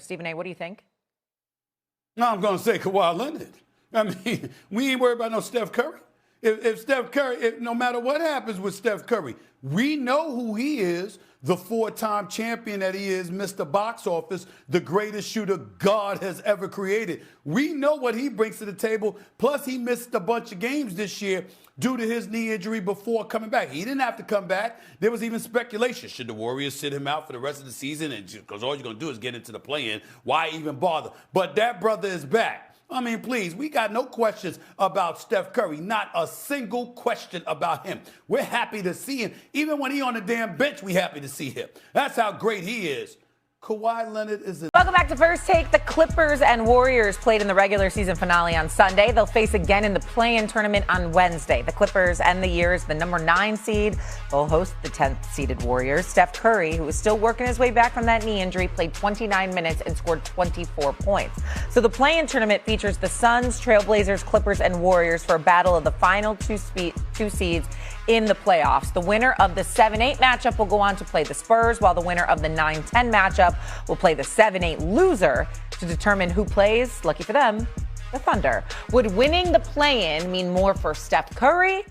Stephen A., what do you think? No, I'm going to say Kawhi Leonard. I mean, we ain't worried about no Steph Curry. If Steph Curry, no matter what happens with Steph Curry, we know who he is, the four-time champion that he is, Mr. Box Office, the greatest shooter God has ever created. We know what he brings to the table. Plus, he missed a bunch of games this year due to his knee injury before coming back. He didn't have to come back. There was even speculation. Should the Warriors sit him out for the rest of the season? And because all you're going to do is get into the play-in, why even bother? But that brother is back. I mean, please, we got no questions about Steph Curry. Not a single question about him. We're happy to see him. Even when he's on the damn bench, we're happy to see him. That's how great he is. Kawhi Leonard is a... Welcome back to First Take. The Clippers and Warriors played in the regular season finale on Sunday. They'll face again in the play-in tournament on Wednesday. The Clippers end the year as the number 9 seed. They'll host the 10th seeded Warriors. Steph Curry, who is still working his way back from that knee injury, played 29 minutes and scored 24 points. So the play-in tournament features the Suns, Trailblazers, Clippers, and Warriors for a battle of the final two seeds in the playoffs. The winner of the 7-8 matchup will go on to play the Spurs, while the winner of the 9-10 matchup will play the 7-8 loser to determine who plays, lucky for them, the Thunder. Would winning the play-in mean more for Steph Curry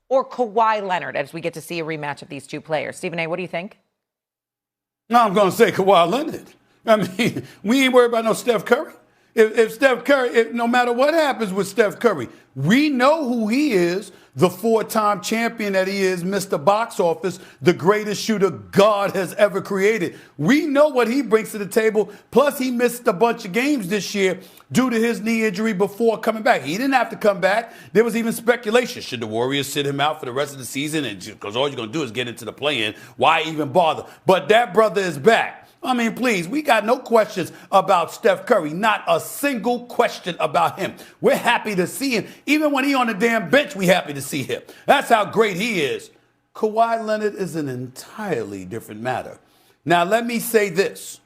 or Kawhi Leonard as we get to see a rematch of these two players? Stephen A., what do you think? No, I'm going to say Kawhi Leonard. I mean, we ain't worried about no Steph Curry. If Steph Curry, no matter what happens with Steph Curry, we know who he is, the four-time champion that he is, Mr. Box Office, the greatest shooter God has ever created. We know what he brings to the table. Plus, he missed a bunch of games this year due to his knee injury before coming back. He didn't have to come back. There was even speculation. Should the Warriors sit him out for the rest of the season? And because all you're going to do is get into the play-in, why even bother? But that brother is back. I mean, please, we got no questions about Steph Curry. Not a single question about him. We're happy to see him. Even when he's on the damn bench, we're happy to see him. That's how great he is. Kawhi Leonard is an entirely different matter. Now, let me say this.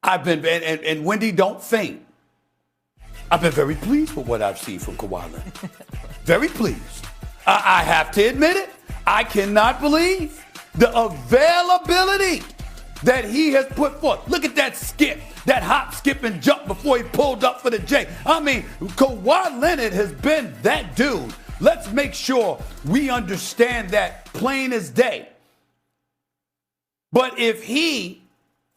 I've been, and Wendy, don't faint. I've been very pleased with what I've seen from Kawhi Leonard. Very pleased. I have to admit it. I cannot believe the availability that he has put forth. Look at that skip, that hop, skip, and jump before he pulled up for the J. I mean, Kawhi Leonard has been that dude. Let's make sure we understand that plain as day. But if he,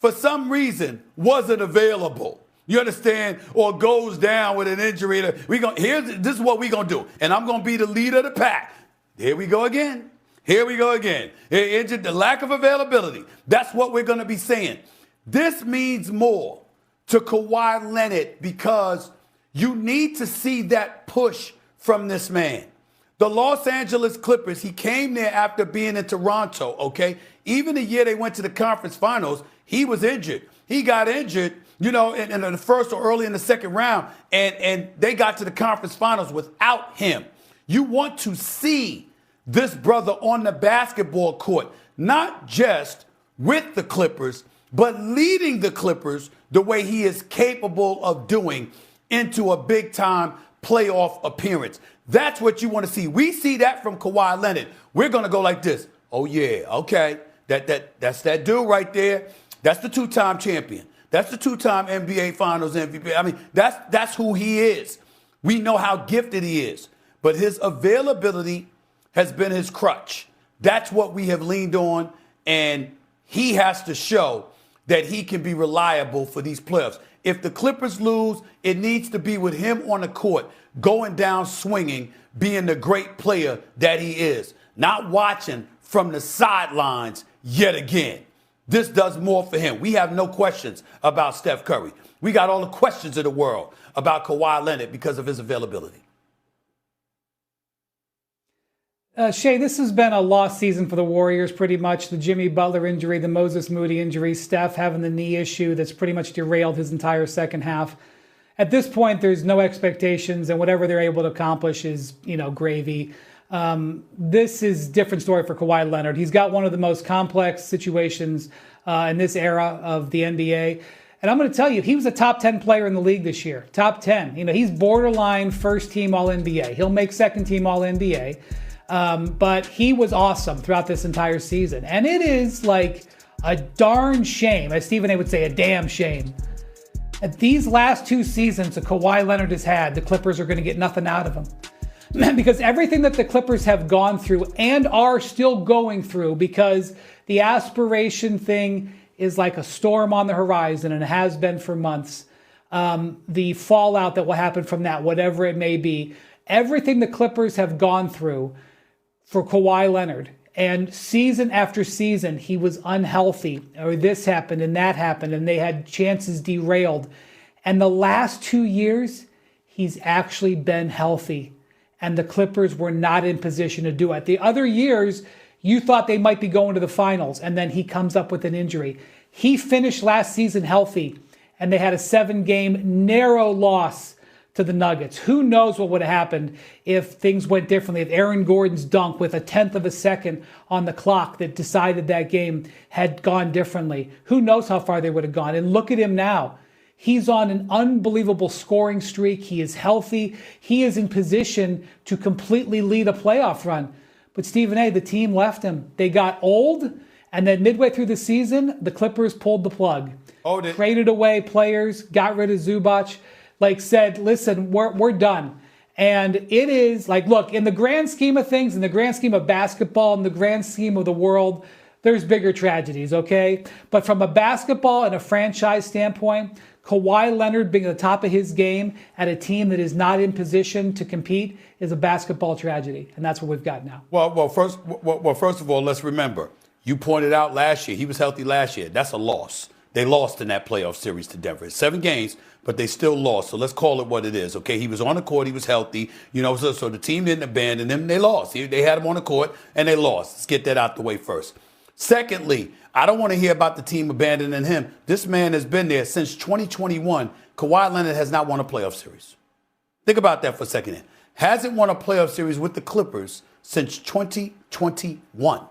for some reason, wasn't available, you understand, or goes down with an injury, this is what we're going to do. And I'm going to be the leader of the pack. Here we go again. Here we go again. The lack of availability. That's what we're going to be saying. This means more to Kawhi Leonard because you need to see that push from this man. The Los Angeles Clippers, he came there after being in Toronto, okay? Even the year they went to the conference finals, he was injured. He got injured, in the first or early in the second round, and they got to the conference finals without him. You want to see this brother on the basketball court, not just with the Clippers, but leading the Clippers the way he is capable of doing into a big-time playoff appearance. That's what you want to see. We see that from Kawhi Leonard. We're going to go like this. Oh, yeah, okay. That's that dude right there. That's the two-time champion. That's the two-time NBA Finals MVP. I mean, that's who he is. We know how gifted he is. But his availability has been his crutch. That's what we have leaned on, and he has to show that he can be reliable for these playoffs. If the Clippers lose, it needs to be with him on the court, going down swinging, being the great player that he is, not watching from the sidelines yet again. This does more for him. We have no questions about Steph Curry. We got all the questions in the world about Kawhi Leonard because of his availability. Shay, this has been a lost season for the Warriors pretty much. The Jimmy Butler injury, the Moses Moody injury, Steph having the knee issue that's pretty much derailed his entire second half. At this point, there's no expectations, and whatever they're able to accomplish is, gravy. This is a different story for Kawhi Leonard. He's got one of the most complex situations in this era of the NBA. And I'm going to tell you, he was a top 10 player in the league this year. Top 10. He's borderline first team All-NBA. He'll make second team All-NBA. But he was awesome throughout this entire season. And it is like a darn shame, as Stephen A. would say, a damn shame, At these last 2 seasons that Kawhi Leonard has had, the Clippers are going to get nothing out of him. Because everything that the Clippers have gone through and are still going through, because the aspiration thing is like a storm on the horizon and it has been for months. The fallout that will happen from that, whatever it may be, everything the Clippers have gone through for Kawhi Leonard, and season after season, he was unhealthy, or this happened and that happened, and they had chances derailed. And the last 2 years, he's actually been healthy, and the Clippers were not in position to do it. The other years, you thought they might be going to the finals, and then he comes up with an injury. He finished last season healthy, and they had a 7-game narrow loss to the Nuggets. Who knows what would have happened if things went differently, if Aaron Gordon's dunk with a 1/10 of a second on the clock that decided that game had gone differently. Who knows how far they would have gone. And look at him now. He's on an unbelievable scoring streak. He is healthy. He is in position to completely lead a playoff run. But Stephen A., the team left him. They got old, and then midway through the season, the Clippers pulled the plug. Traded away players, got rid of Zubac. Said, listen, we're done. And it is look, in the grand scheme of things, in the grand scheme of basketball, in the grand scheme of the world, there's bigger tragedies, okay? But from a basketball and a franchise standpoint, Kawhi Leonard being at the top of his game at a team that is not in position to compete is a basketball tragedy. And that's what we've got now. First of all, let's remember, you pointed out last year, he was healthy last year. That's a loss. They lost in that playoff series to Denver. 7 games, but they still lost. So let's call it what it is, okay? He was on the court. He was healthy. So the team didn't abandon him. They lost. They had him on the court, and they lost. Let's get that out the way first. Secondly, I don't want to hear about the team abandoning him. This man has been there since 2021. Kawhi Leonard has not won a playoff series. Think about that for a second. Hasn't won a playoff series with the Clippers since 2021.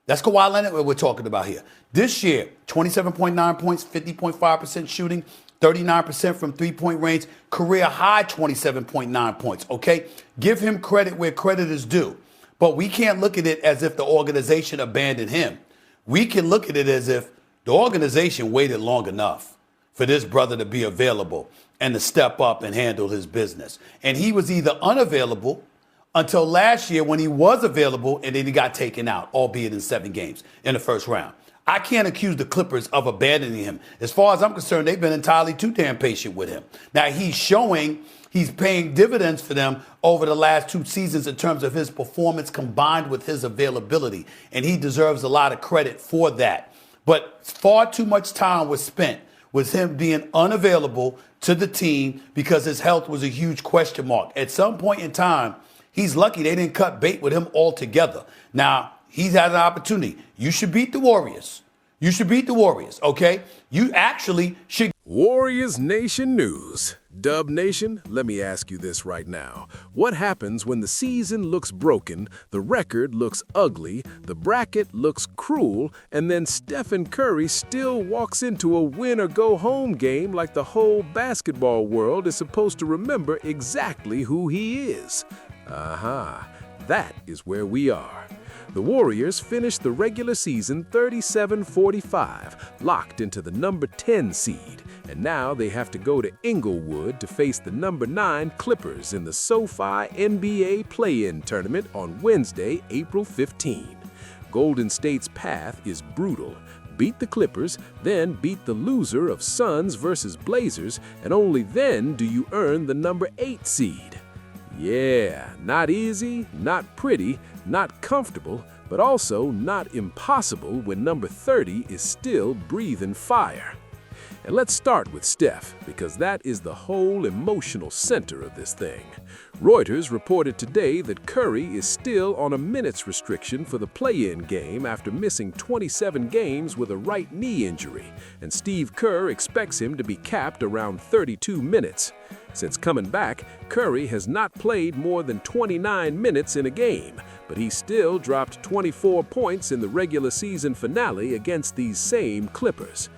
That's Kawhi Leonard we're talking about here. This year, 27.9 points, 50.5% shooting, 39% from three-point range, career high 27.9 points, okay? Give him credit where credit is due. But we can't look at it as if the organization abandoned him. We can look at it as if the organization waited long enough for this brother to be available and to step up and handle his business. And he was either unavailable until last year when he was available, and then he got taken out, albeit in 7 games in the first round. I can't accuse the Clippers of abandoning him. As far as I'm concerned, they've been entirely too damn patient with him. Now, he's paying dividends for them over the last 2 seasons in terms of his performance combined with his availability, and he deserves a lot of credit for that. But far too much time was spent with him being unavailable to the team because his health was a huge question mark. At some point in time, he's lucky they didn't cut bait with him altogether. Now, he's had an opportunity. You should beat the Warriors. Okay? You actually should. Warriors Nation News. Dub Nation, let me ask you this right now. What happens when the season looks broken, the record looks ugly, the bracket looks cruel, and then Stephen Curry still walks into a win-or-go-home game like the whole basketball world is supposed to remember exactly who he is? That is where we are. The Warriors finished the regular season 37-45, locked into the number 10 seed, and now they have to go to Inglewood to face the number 9 Clippers in the SoFi NBA play-in tournament on Wednesday, April 15. Golden State's path is brutal. Beat the Clippers, then beat the loser of Suns versus Blazers, and only then do you earn the number 8 seed. Yeah, not easy, not pretty, not comfortable, but also not impossible when number 30 is still breathing fire. And let's start with Steph, because that is the whole emotional center of this thing. Reuters reported today that Curry is still on a minutes restriction for the play-in game after missing 27 games with a right knee injury, and Steve Kerr expects him to be capped around 32 minutes. Since coming back, Curry has not played more than 29 minutes in a game, but he still dropped 24 points in the regular season finale against these same Clippers.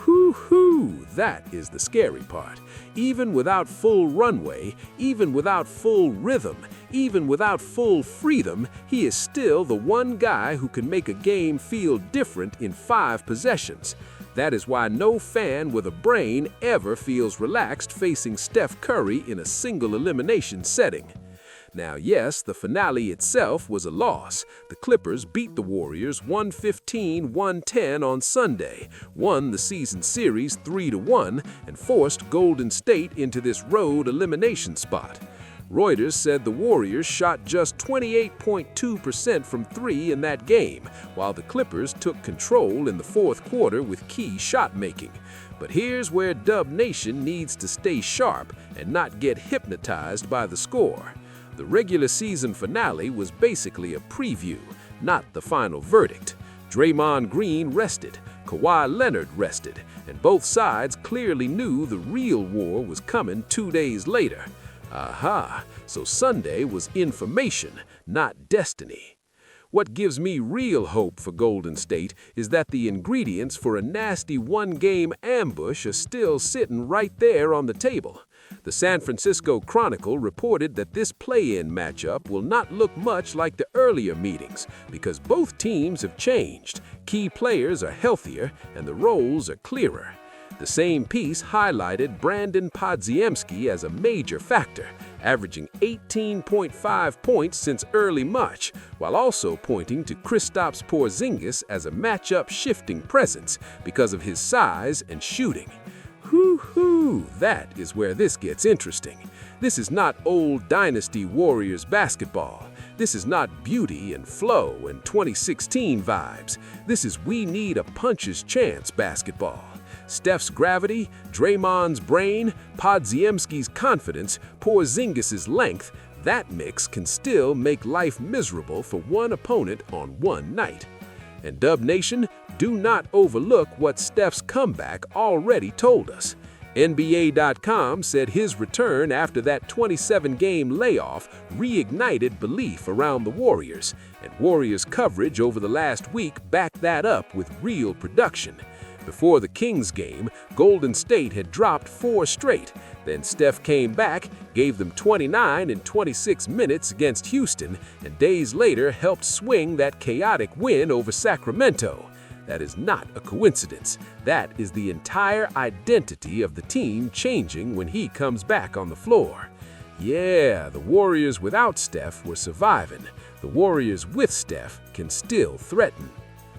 Whoo-hoo, that is the scary part. Even without full runway, even without full rhythm, even without full freedom, he is still the one guy who can make a game feel different in 5 possessions. That is why no fan with a brain ever feels relaxed facing Steph Curry in a single elimination setting. Now, yes, the finale itself was a loss. The Clippers beat the Warriors 115-110 on Sunday, won the season series 3-1, and forced Golden State into this road elimination spot. Reuters said the Warriors shot just 28.2% from three in that game, while the Clippers took control in the fourth quarter with key shot making. But here's where Dub Nation needs to stay sharp and not get hypnotized by the score. The regular season finale was basically a preview, not the final verdict. Draymond Green rested, Kawhi Leonard rested, and both sides clearly knew the real war was coming 2 days later. Aha, so Sunday was information, not destiny. What gives me real hope for Golden State is that the ingredients for a nasty one-game ambush are still sitting right there on the table. The San Francisco Chronicle reported that this play-in matchup will not look much like the earlier meetings because both teams have changed, key players are healthier, and the roles are clearer. The same piece highlighted Brandon Podziemski as a major factor, averaging 18.5 points since early March, while also pointing to Kristaps Porzingis as a matchup-shifting presence because of his size and shooting. Hoo-hoo, that is where this gets interesting. This is not old Dynasty Warriors basketball. This is not beauty and flow and 2016 vibes. This is we need a puncher's chance basketball. Steph's gravity, Draymond's brain, Podziemski's confidence, Porzingis's length, that mix can still make life miserable for one opponent on one night. And Dub Nation, do not overlook what Steph's comeback already told us. NBA.com said his return after that 27-game layoff reignited belief around the Warriors, and Warriors coverage over the last week backed that up with real production. Before the Kings game, Golden State had dropped 4 straight. Then Steph came back, gave them 29 in 26 minutes against Houston, and days later helped swing that chaotic win over Sacramento. That is not a coincidence. That is the entire identity of the team changing when he comes back on the floor. Yeah, the Warriors without Steph were surviving. The Warriors with Steph can still threaten.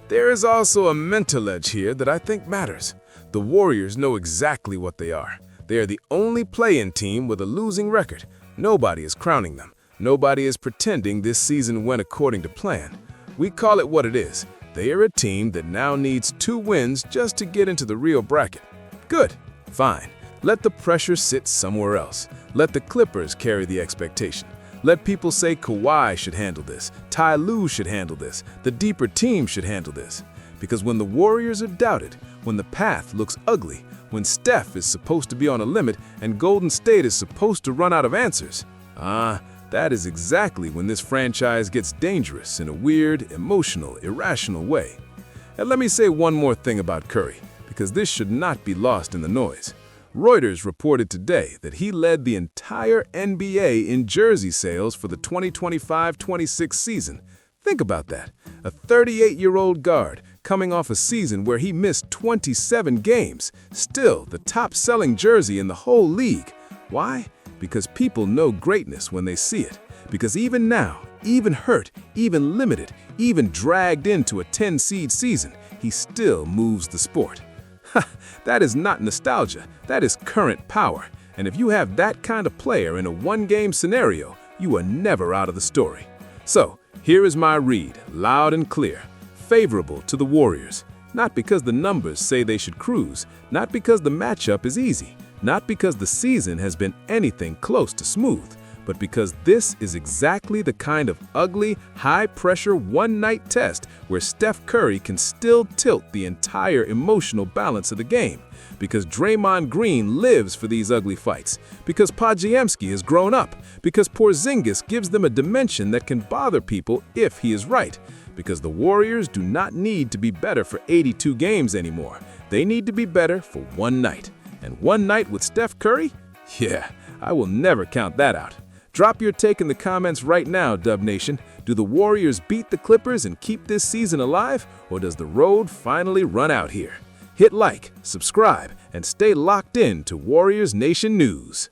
There is also a mental edge here that I think matters. The Warriors know exactly what they are. They are the only play-in team with a losing record. Nobody is crowning them. Nobody is pretending this season went according to plan. We call it what it is. They are a team that now needs 2 wins just to get into the real bracket. Good. Fine. Let the pressure sit somewhere else. Let the Clippers carry the expectation. Let people say Kawhi should handle this, Ty Lue should handle this, the deeper team should handle this. Because when the Warriors are doubted, when the path looks ugly, when Steph is supposed to be on a limit and Golden State is supposed to run out of answers, that is exactly when this franchise gets dangerous in a weird, emotional, irrational way. And let me say one more thing about Curry, because this should not be lost in the noise. Reuters reported today that he led the entire NBA in jersey sales for the 2025-26 season. Think about that. A 38-year-old guard coming off a season where he missed 27 games, still the top-selling jersey in the whole league. Why? Because people know greatness when they see it. Because even now, even hurt, even limited, even dragged into a 10-seed season, he still moves the sport. That is not nostalgia, that is current power. And if you have that kind of player in a one-game scenario, you are never out of the story. So, here is my read, loud and clear, favorable to the Warriors. Not because the numbers say they should cruise, not because the matchup is easy, not because the season has been anything close to smooth, but because this is exactly the kind of ugly, high-pressure one-night test where Steph Curry can still tilt the entire emotional balance of the game. Because Draymond Green lives for these ugly fights. Because Podziemski has grown up. Because Porzingis gives them a dimension that can bother people if he is right. Because the Warriors do not need to be better for 82 games anymore. They need to be better for one night. And one night with Steph Curry? Yeah, I will never count that out. Drop your take in the comments right now, Dub Nation. Do the Warriors beat the Clippers and keep this season alive, or does the road finally run out here? Hit Hit like, subscribe, and stay locked in to Warriors Nation News.